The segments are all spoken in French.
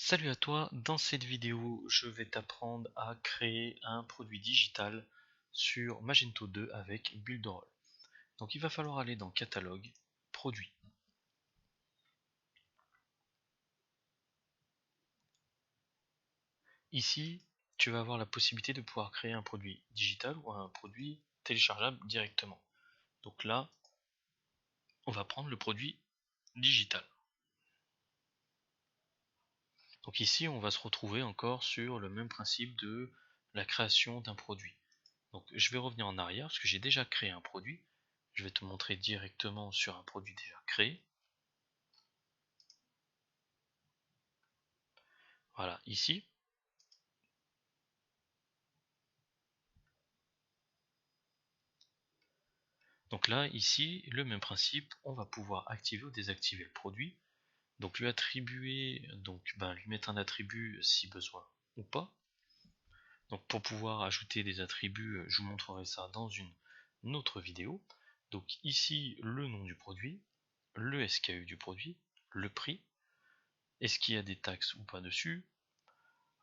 Salut à toi, dans cette vidéo je vais t'apprendre à créer un produit digital sur Magento 2 avec Builderall. Donc il va falloir aller dans Catalogue, Produits. Ici tu vas avoir la possibilité de pouvoir créer un produit digital ou un produit téléchargeable directement. Donc là on va prendre le produit digital. Donc ici on va se retrouver encore sur le même principe de la création d'un produit. Donc je vais revenir en arrière parce que j'ai déjà créé un produit. Je vais te montrer directement sur un produit déjà créé. Voilà, ici. Donc là, ici, le même principe, on va pouvoir activer ou désactiver le produit. Donc lui attribuer, lui mettre un attribut si besoin ou pas. Donc pour pouvoir ajouter des attributs, je vous montrerai ça dans une autre vidéo. Donc ici, le nom du produit, le SKU du produit, le prix, est-ce qu'il y a des taxes ou pas dessus,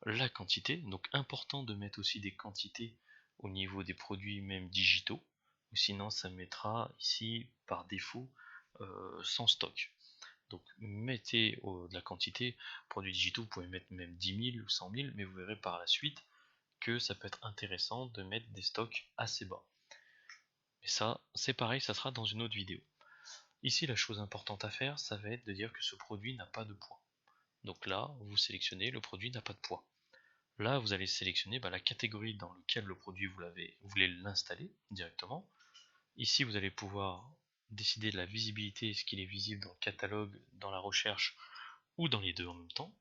la quantité, donc important de mettre aussi des quantités au niveau des produits même digitaux, ou sinon ça mettra ici par défaut sans stock. Donc mettez de la quantité, produits digitaux, vous pouvez mettre même 10 000 ou 100 000, mais vous verrez par la suite que ça peut être intéressant de mettre des stocks assez bas. Mais ça, c'est pareil, ça sera dans une autre vidéo. Ici, la chose importante à faire, ça va être de dire que ce produit n'a pas de poids. Donc là, vous sélectionnez, le produit n'a pas de poids. Là, vous allez sélectionner la catégorie dans laquelle le produit vous voulez l'installer directement. Ici, vous allez pouvoir décider de la visibilité, est-ce qu'il est visible dans le catalogue, dans la recherche ou dans les deux en même temps.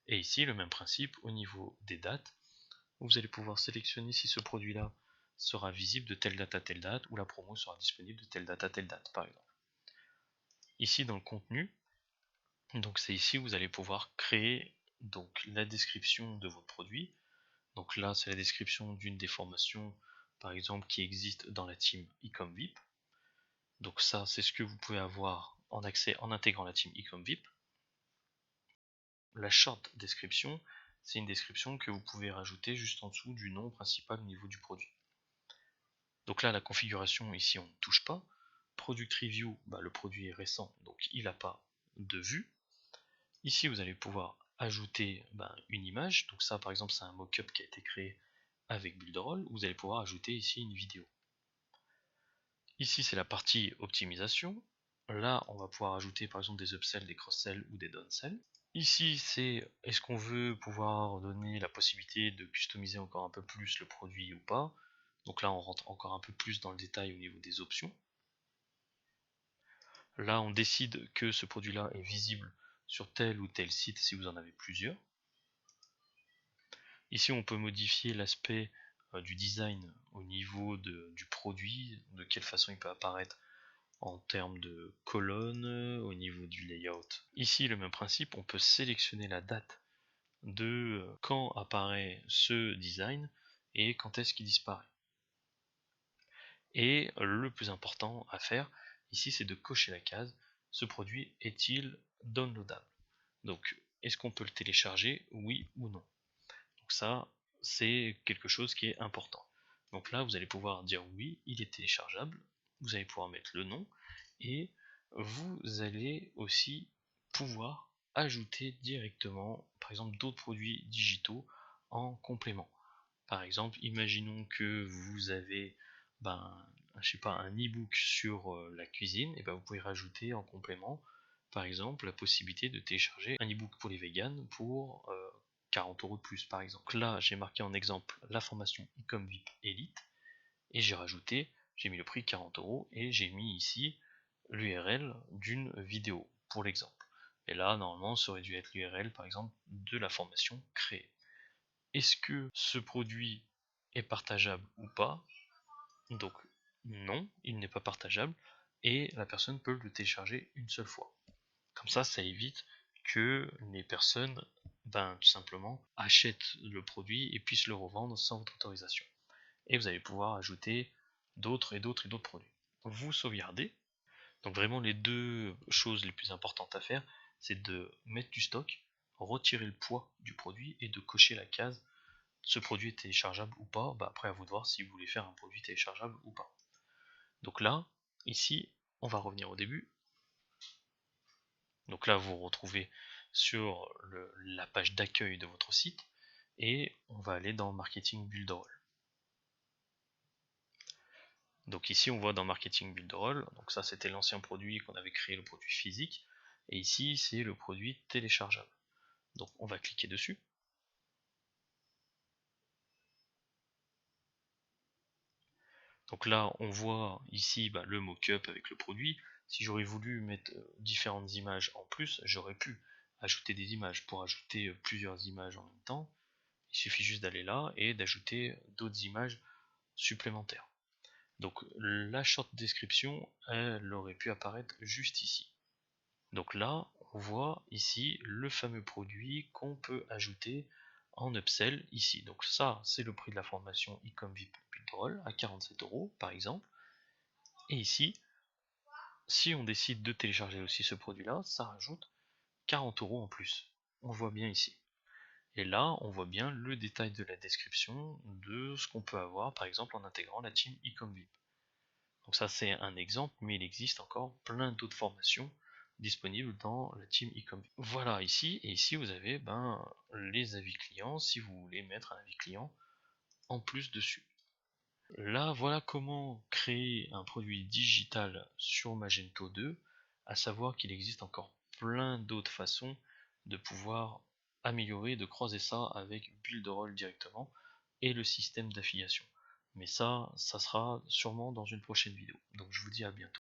Et ici, le même principe au niveau des dates. Vous allez pouvoir sélectionner si ce produit-là sera visible de telle date à telle date ou la promo sera disponible de telle date à telle date, par exemple. Ici, dans le contenu, donc c'est ici où vous allez pouvoir créer donc la description de votre produit. Donc là, c'est la description d'une des formations, par exemple, qui existe dans la team Ecom VIP. Donc ça, c'est ce que vous pouvez avoir en accès en intégrant la team Ecom VIP. La short description, c'est une description que vous pouvez rajouter juste en dessous du nom principal au niveau du produit. Donc là, la configuration, ici, on ne touche pas. Product Review, le produit est récent, donc il n'a pas de vue. Ici, vous allez pouvoir ajouter une image. Donc ça, par exemple, c'est un mock-up qui a été créé avec Builderall. Vous allez pouvoir ajouter ici une vidéo. Ici, c'est la partie optimisation. Là, on va pouvoir ajouter par exemple des upsells, des cross-sells ou des down-sells. Ici, c'est est-ce qu'on veut pouvoir donner la possibilité de customiser encore un peu plus le produit ou pas. Donc là, on rentre encore un peu plus dans le détail au niveau des options. Là, on décide que ce produit-là est visible sur tel ou tel site si vous en avez plusieurs. Ici, on peut modifier l'aspect du design au niveau du produit, de quelle façon il peut apparaître en termes de colonnes, au niveau du layout. Ici, le même principe, on peut sélectionner la date de quand apparaît ce design et quand est-ce qu'il disparaît. Et le plus important à faire ici, c'est de cocher la case, ce produit est-il downloadable? Donc, est-ce qu'on peut le télécharger, oui ou non? Donc ça, c'est quelque chose qui est important. Donc là, vous allez pouvoir dire oui, il est téléchargeable, vous allez pouvoir mettre le nom, et vous allez aussi pouvoir ajouter directement, par exemple, d'autres produits digitaux en complément. Par exemple, imaginons que vous avez je sais pas, un e-book sur la cuisine, et vous pouvez rajouter en complément, par exemple, la possibilité de télécharger un e-book pour les véganes pour 40 € de plus, par exemple. Donc là, j'ai marqué en exemple la formation Ecom VIP Elite, et j'ai mis le prix 40 € et j'ai mis ici l'URL d'une vidéo, pour l'exemple. Et là, normalement, ça aurait dû être l'URL, par exemple, de la formation créée. Est-ce que ce produit est partageable ou pas? Donc non, il n'est pas partageable et la personne peut le télécharger une seule fois. Comme ça évite que les personnes tout simplement achètent le produit et puissent le revendre sans votre autorisation. Et vous allez pouvoir ajouter d'autres et d'autres et d'autres produits. Vous sauvegardez. Donc vraiment les deux choses les plus importantes à faire, c'est de mettre du stock. retirer le poids du produit et de cocher la case ce produit est téléchargeable ou pas. Après à vous de voir si vous voulez faire un produit téléchargeable ou pas. Donc là, ici, on va revenir au début. Donc là, vous vous retrouvez sur la page d'accueil de votre site et on va aller dans Marketing Builderall. Donc ici, on voit dans Marketing Builderall, donc ça c'était l'ancien produit qu'on avait créé, le produit physique, et ici c'est le produit téléchargeable. Donc on va cliquer dessus. Donc là, on voit ici le mock-up avec le produit. Si j'aurais voulu mettre différentes images en plus, j'aurais pu ajouter des images. Pour ajouter plusieurs images en même temps, il suffit juste d'aller là et d'ajouter d'autres images supplémentaires. Donc la short description, elle aurait pu apparaître juste ici. Donc là, on voit ici le fameux produit qu'on peut ajouter en upsell ici. Donc ça, c'est le prix de la formation e-com VIP Builderall à 47 € par exemple. Et ici, si on décide de télécharger aussi ce produit-là, ça rajoute 40 € en plus. On voit bien ici. Et là, on voit bien le détail de la description de ce qu'on peut avoir, par exemple en intégrant la team e-com VIP. Donc ça, c'est un exemple, mais il existe encore plein d'autres formations disponibles dans la team e-com VIP. Voilà ici, et ici vous avez les avis clients, si vous voulez mettre un avis client en plus dessus. Là, voilà comment créer un produit digital sur Magento 2, à savoir qu'il existe encore plein d'autres façons de pouvoir améliorer, de croiser ça avec Builderall directement et le système d'affiliation. Mais ça sera sûrement dans une prochaine vidéo. Donc je vous dis à bientôt.